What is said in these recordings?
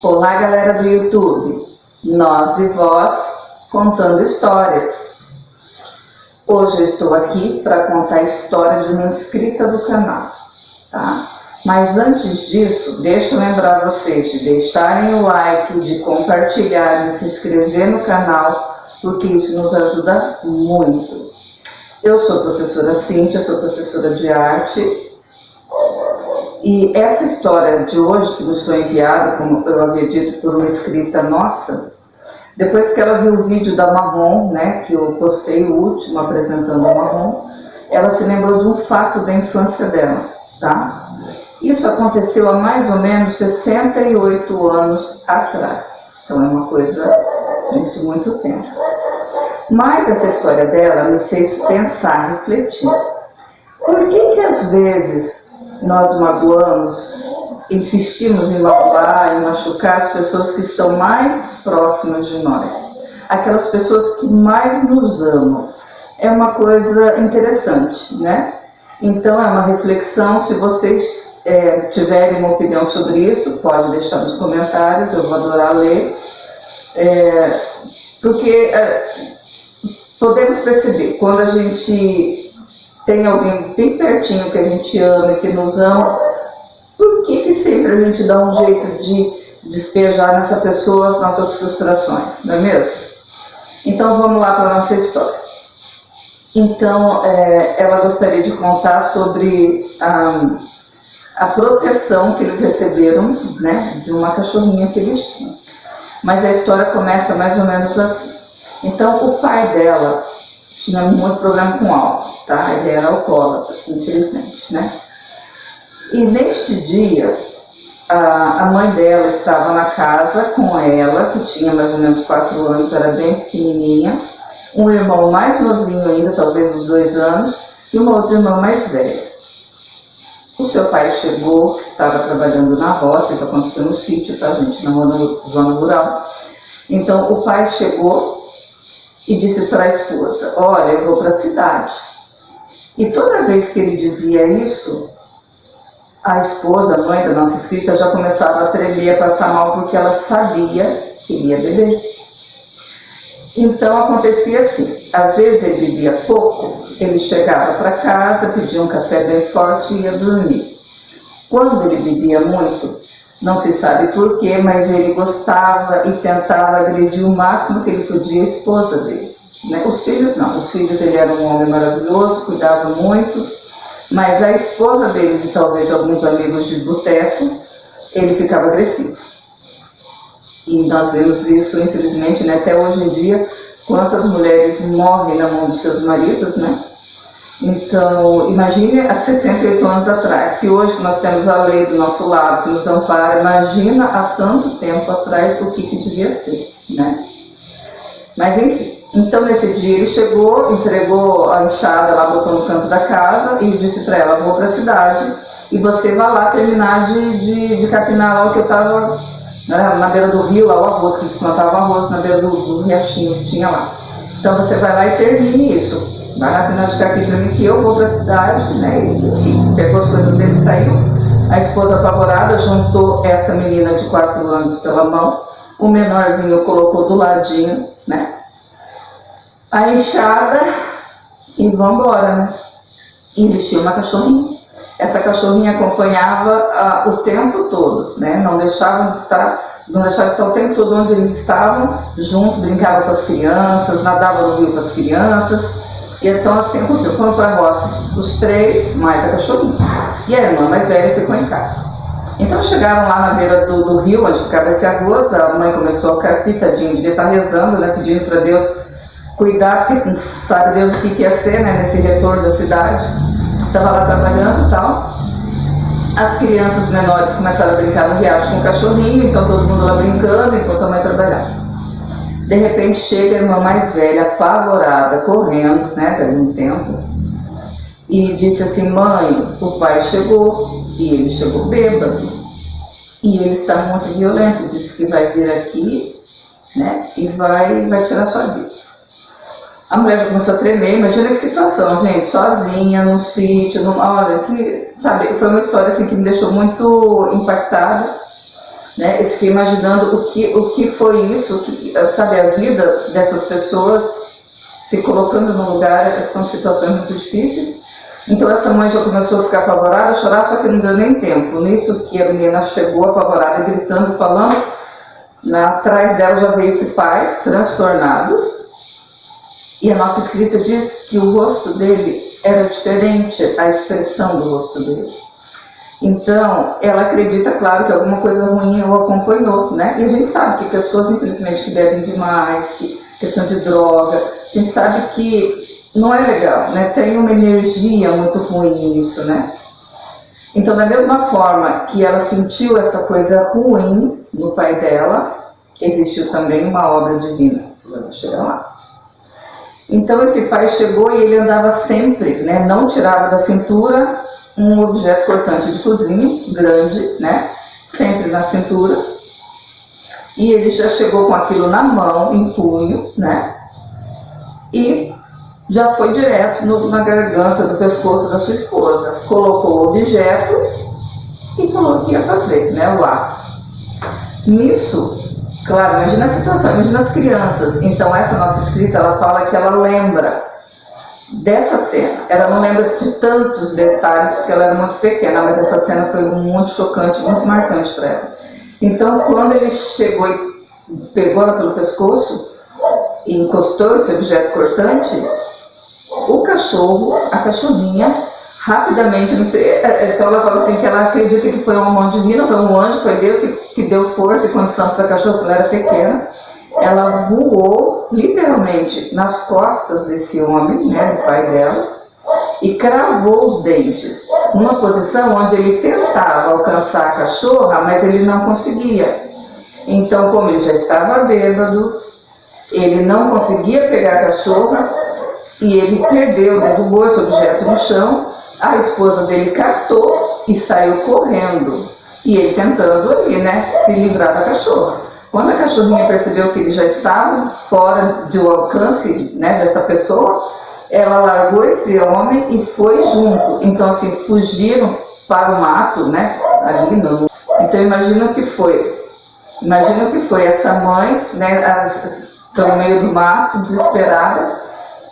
Olá, galera do YouTube, nós e vós contando histórias. Hoje eu estou aqui para contar a história de uma inscrita do canal, tá? Mas antes disso, deixa eu lembrar vocês de deixarem o like, de compartilhar, de se inscrever no canal, porque isso nos ajuda muito. Eu sou a professora Cíntia, sou professora de arte. E essa história de hoje, que nos foi enviada, como eu havia dito, por uma inscrita nossa, depois que ela viu o vídeo da Marrom, né, que eu postei o último apresentando a Marrom, ela se lembrou de um fato da infância dela, tá? Isso aconteceu há mais ou menos 68 anos atrás. Então é uma coisa de muito tempo. Mas essa história dela me fez pensar, refletir. Por que às vezes nós magoamos, insistimos em magoar, em machucar as pessoas que estão mais próximas de nós, aquelas pessoas que mais nos amam? É uma coisa interessante, né? Então é uma reflexão. Se vocês tiverem uma opinião sobre isso, pode deixar nos comentários, eu vou adorar ler, porque podemos perceber, quando a gente tem alguém bem pertinho que a gente ama e que nos ama, por que sempre a gente dá um jeito de despejar nessa pessoa as nossas frustrações, não é mesmo? Então vamos lá para a nossa história. Então ela gostaria de contar sobre a proteção que eles receberam, né, de uma cachorrinha que eles tinham. Mas a história começa mais ou menos assim. Então o pai dela tinha muito problema com álcool, tá? Ele era alcoólatra, infelizmente, né? E neste dia, a mãe dela estava na casa com ela, que tinha mais ou menos 4 anos, era bem pequenininha, um irmão mais novinho ainda, talvez uns 2 anos, e uma outra irmã mais velha. O seu pai chegou, que estava trabalhando na roça, isso aconteceu no sítio, tá, gente? Na zona rural. Então, o pai chegou e disse para a esposa: olha, eu vou para a cidade. E toda vez que ele dizia isso, a esposa, a mãe da nossa inscrita, já começava a tremer, a passar mal, porque ela sabia que ele ia beber. Então acontecia assim, às vezes ele bebia pouco, ele chegava para casa, pedia um café bem forte e ia dormir. Quando ele bebia muito, não se sabe porquê, mas ele gostava e tentava agredir o máximo que ele podia a esposa dele, né? Os filhos não, os filhos, ele era um homem maravilhoso, cuidava muito, mas a esposa deles e talvez alguns amigos de boteco, ele ficava agressivo. E nós vemos isso, infelizmente, né, até hoje em dia, quantas mulheres morrem na mão dos seus maridos, né? Então, imagine há 68 anos atrás. Se hoje nós temos a lei do nosso lado, que nos ampara, imagina há tanto tempo atrás o que devia ser, né? Mas enfim, então nesse dia ele chegou, entregou a enxada lá, botou no canto da casa e disse para ela: vou para a cidade e você vai lá terminar de capinar lá o que eu estava, né, na beira do rio, lá o arroz, que eles plantavam arroz na beira do riachinho que tinha lá. Então você vai lá e termine isso. Vai lá terminar de capim para mim que eu vou para a cidade, né? E, enfim, pegou as coisas dele e saiu. A esposa apavorada juntou essa menina de 4 anos pela mão, o menorzinho colocou do ladinho, né, a enxada e vamos embora, né? E eles tinham uma cachorrinha. Essa cachorrinha acompanhava o tempo todo, né? Não deixava de estar o tempo todo onde eles estavam, junto, brincava com as crianças, nadava no rio com as crianças. E então assim aconteceu, foram para a roça os 3, mais a cachorrinha. E a irmã mais velha ficou em casa. Então chegaram lá na beira do rio, onde ficava esse arroz, a mãe começou a pitadinha, devia estar rezando, né, pedindo para Deus cuidar, porque não sabe Deus o que ia ser, né, nesse retorno da cidade. Estava lá trabalhando e tal. As crianças menores começaram a brincar no riacho com o cachorrinho, então todo mundo lá brincando enquanto a mãe trabalhava. De repente chega a irmã mais velha, apavorada, correndo, né, dali um tempo, e disse assim: mãe, o pai chegou, e ele chegou bêbado, e ele está muito violento, disse que vai vir aqui, né, e vai tirar sua vida. A mulher já começou a tremer. Imagina que situação, gente, sozinha, num sítio, olha, que, sabe, foi uma história assim que me deixou muito impactada. né? Eu fiquei imaginando o que foi isso, sabe, a vida dessas pessoas se colocando no lugar, são situações muito difíceis. Então essa mãe já começou a ficar apavorada, a chorar, só que não deu nem tempo. Nisso que a menina chegou apavorada, gritando, falando, atrás dela já veio esse pai, transtornado. E a nossa escrita diz que o rosto dele era diferente, a expressão do rosto dele. Então, ela acredita, claro, que alguma coisa ruim o acompanhou, né? E a gente sabe que pessoas, infelizmente, que bebem demais, que questão de droga, a gente sabe que não é legal, né? Tem uma energia muito ruim nisso, né? Então, da mesma forma que ela sentiu essa coisa ruim no pai dela, existiu também uma obra divina. Vamos chegar lá. Então, esse pai chegou e ele andava sempre, né? Não tirava da cintura um objeto cortante de cozinha, grande, né? Sempre na cintura. E ele já chegou com aquilo na mão, em punho, né? E já foi direto na garganta, do pescoço da sua esposa. Colocou o objeto e falou que ia fazer, né? O ato. Nisso, claro, imagina a situação, imagina as crianças. Então, essa nossa escrita, ela fala que ela lembra dessa cena. Ela não lembra de tantos detalhes, porque ela era muito pequena, mas essa cena foi muito chocante, muito marcante para ela. Então, quando ele chegou e pegou ela pelo pescoço e encostou esse objeto cortante, o cachorro, a cachorrinha, rapidamente, não sei, então ela fala assim que ela acredita que foi uma mão divina, foi um anjo, foi Deus que deu força e condição para essa cachorra, porque ela era pequena. Ela voou literalmente nas costas desse homem, né, do pai dela, e cravou os dentes numa posição onde ele tentava alcançar a cachorra, mas ele não conseguia. Então, como ele já estava bêbado, ele não conseguia pegar a cachorra e ele derrubou esse objeto no chão. A esposa dele catou e saiu correndo, e ele tentando ali, né, se livrar da cachorra. Quando a cachorrinha percebeu que ele já estava fora do alcance, né, dessa pessoa, ela largou esse homem e foi junto. Então, assim, fugiram para o mato, né, ali no... Então, imagina o que foi. Imagina o que foi essa mãe, né, no meio do mato, desesperada,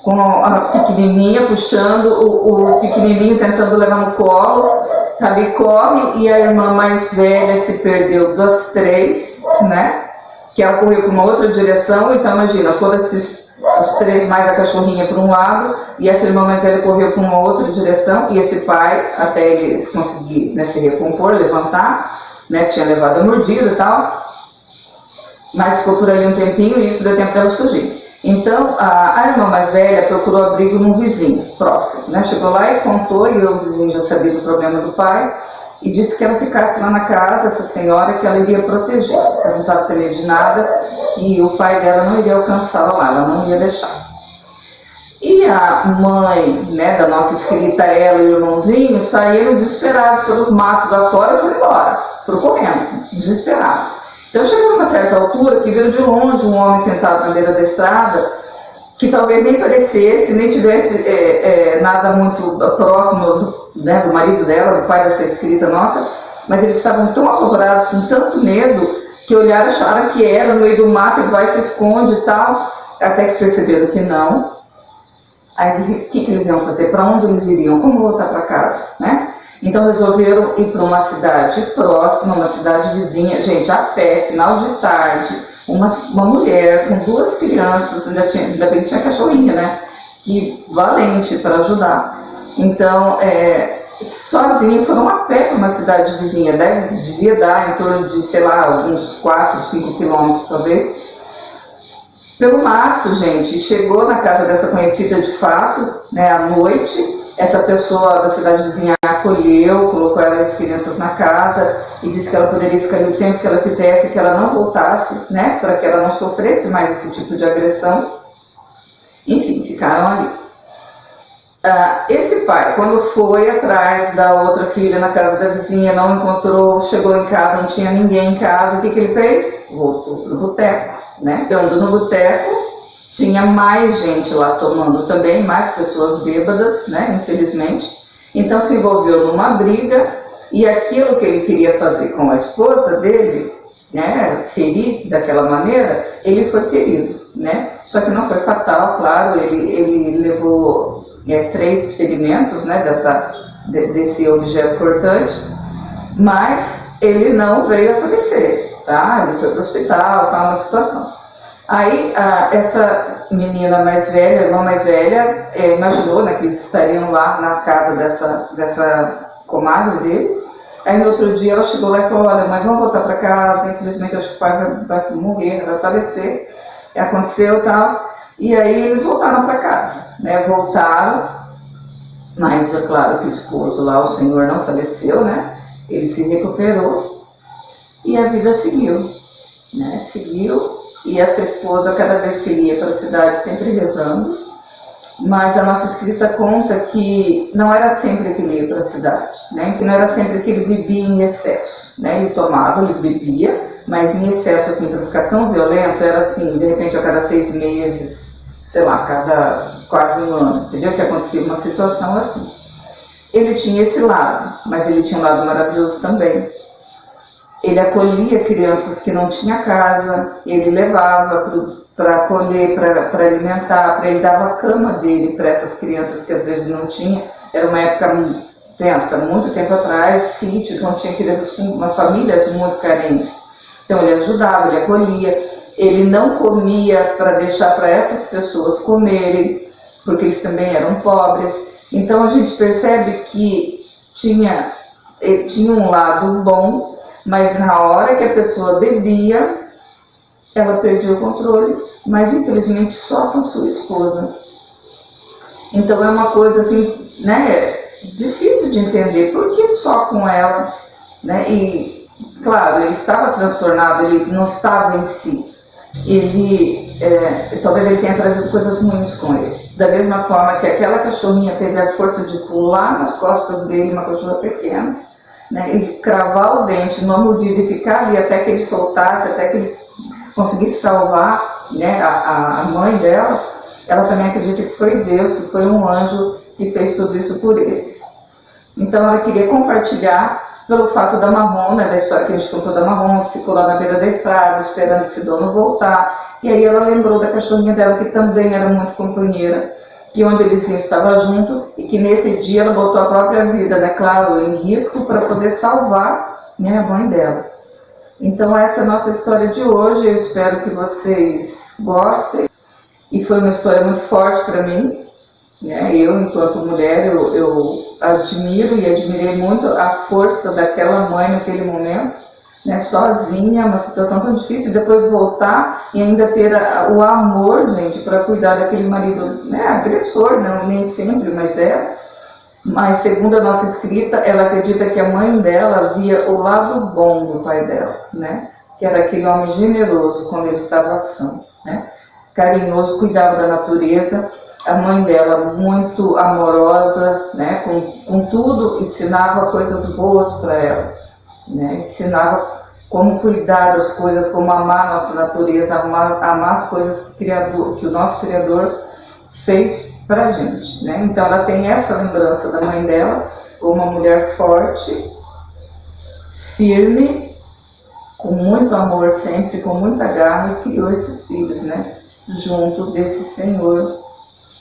com a pequenininha puxando, o pequenininho tentando levar no colo, sabe, corre, e a irmã mais velha se perdeu das três, né, que ela correu para uma outra direção. Então imagina, foram os três mais a cachorrinha para um lado, e essa irmã mais velha correu para uma outra direção, e esse pai, até ele conseguir, né, se recompor, levantar, né, tinha levado a mordida e tal, mas ficou por ali um tempinho, e isso deu tempo delas fugir. Então, a irmã mais velha procurou abrigo num vizinho próximo, né? Chegou lá e contou, e o vizinho já sabia do problema do pai, e disse que ela ficasse lá na casa, essa senhora, que ela iria proteger. Ela não estava com medo de nada, e o pai dela não iria alcançá-la lá, ela não ia deixar. E a mãe, né, da nossa escrita, ela e o irmãozinho, saíram desesperados pelos matos afora e foram embora, foram correndo, desesperados. Então chegou a uma certa altura que viram de longe um homem sentado na beira da estrada, que talvez nem parecesse, nem tivesse nada muito próximo né, do marido dela, do pai dessa escrita nossa, mas eles estavam tão apavorados, com tanto medo, que olharam e acharam que era no meio do mato, e vai, se esconde e tal, até que perceberam que não. Aí o que eles iam fazer? Para onde eles iriam? Como voltar para casa, né? Então resolveram ir para uma cidade próxima, uma cidade vizinha, gente, a pé, final de tarde, uma mulher com duas crianças, ainda bem que tinha cachorrinha, né? Que valente para ajudar. Então, sozinhos foram a pé para uma cidade vizinha, né? Devia dar em torno de, sei lá, uns 4, 5 quilômetros talvez. Pelo mato, gente, chegou na casa dessa conhecida de fato, né, à noite. Essa pessoa da cidade vizinha acolheu, colocou ela e as crianças na casa e disse que ela poderia ficar ali o tempo que ela quisesse, que ela não voltasse, né, para que ela não sofresse mais esse tipo de agressão. Enfim, ficaram ali. Esse pai, quando foi atrás da outra filha na casa da vizinha, não encontrou, chegou em casa, não tinha ninguém em casa, o que ele fez? Voltou para o boteco, né? Andando no boteco, tinha mais gente lá tomando também, mais pessoas bêbadas, né? Infelizmente. Então se envolveu numa briga, e aquilo que ele queria fazer com a esposa dele, né, ferir daquela maneira, ele foi ferido, né? Só que não foi fatal, claro, ele levou 3 ferimentos, né, desse objeto cortante, mas ele não veio a falecer, tá? Ele foi para o hospital, tá, uma situação. Aí essa menina mais velha, a irmã mais velha, imaginou, né, que eles estariam lá na casa dessa comadre deles. Aí no outro dia ela chegou lá e falou: olha, mãe, vamos voltar para casa, infelizmente acho que o pai vai morrer, vai falecer. E aconteceu e tal. E aí eles voltaram para casa, né? Voltaram, mas é claro que o esposo lá, o senhor, não faleceu, né? Ele se recuperou e a vida seguiu, né? Seguiu, e essa esposa, cada vez que ele ia para a cidade, sempre rezando. Mas a nossa escrita conta que não era sempre que ele ia para a cidade, né? Que não era sempre que ele bebia em excesso, né? Ele tomava, ele bebia, mas em excesso, assim, para ficar tão violento, era assim, de repente a cada 6 meses, sei lá, cada quase um ano, entendeu? Que acontecia uma situação assim. Ele tinha esse lado, mas ele tinha um lado maravilhoso também. Ele acolhia crianças que não tinham casa, ele levava para acolher, para alimentar, ele dava a cama dele para essas crianças que às vezes não tinham. Era uma época, pensa, muito tempo atrás, sítio, então tinha crianças com uma famílias muito carentes. Então ele ajudava, ele acolhia, ele não comia para deixar para essas pessoas comerem, porque eles também eram pobres. Então a gente percebe que ele tinha um lado bom, mas na hora que a pessoa bebia, ela perdia o controle, mas infelizmente só com sua esposa. Então é uma coisa assim, né, difícil de entender, por que só com ela, né? E claro, ele estava transtornado, ele não estava em si. Talvez ele tenha trazido coisas ruins com ele. Da mesma forma que aquela cachorrinha teve a força de pular nas costas dele, uma cachorra pequena, né, e cravar o dente numa mordida e ficar ali até que ele soltasse, até que ele conseguisse salvar, né, a mãe dela. Ela também acredita que foi Deus, que foi um anjo que fez tudo isso por eles. Então ela queria compartilhar pelo fato da Marrom, né, da história que a gente contou da Marrom, que ficou lá na beira da estrada esperando esse dono voltar. E aí ela lembrou da cachorrinha dela, que também era muito companheira, que onde eles iam estava junto, e que nesse dia ela botou a própria vida, né, claro, em risco para poder salvar, né, a mãe dela. Então essa é a nossa história de hoje, eu espero que vocês gostem. E foi uma história muito forte para mim, né? Eu, enquanto mulher, eu admiro e admirei muito a força daquela mãe naquele momento, né? Sozinha, uma situação tão difícil, e depois voltar e ainda ter o amor, gente, para cuidar daquele marido, né? Agressor, não, nem sempre, mas é. Mas segundo a nossa escrita, ela acredita que a mãe dela via o lado bom do pai dela, né? Que era aquele homem generoso quando ele estava são, né? Carinhoso, cuidava da natureza. A mãe dela muito amorosa, né? Com tudo, ensinava coisas boas para ela, né? Ensinava como cuidar das coisas, como amar a nossa natureza, amar as coisas que o nosso Criador fez para a gente, né? Então ela tem essa lembrança da mãe dela, uma mulher forte, firme, com muito amor sempre, com muita garra, e criou esses filhos, né? Junto desse Senhor.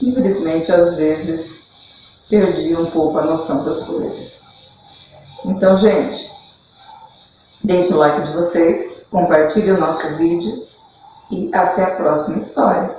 Infelizmente, às vezes, perdi um pouco a noção das coisas. Então, gente, deixe o like de vocês, compartilhe o nosso vídeo e até a próxima história.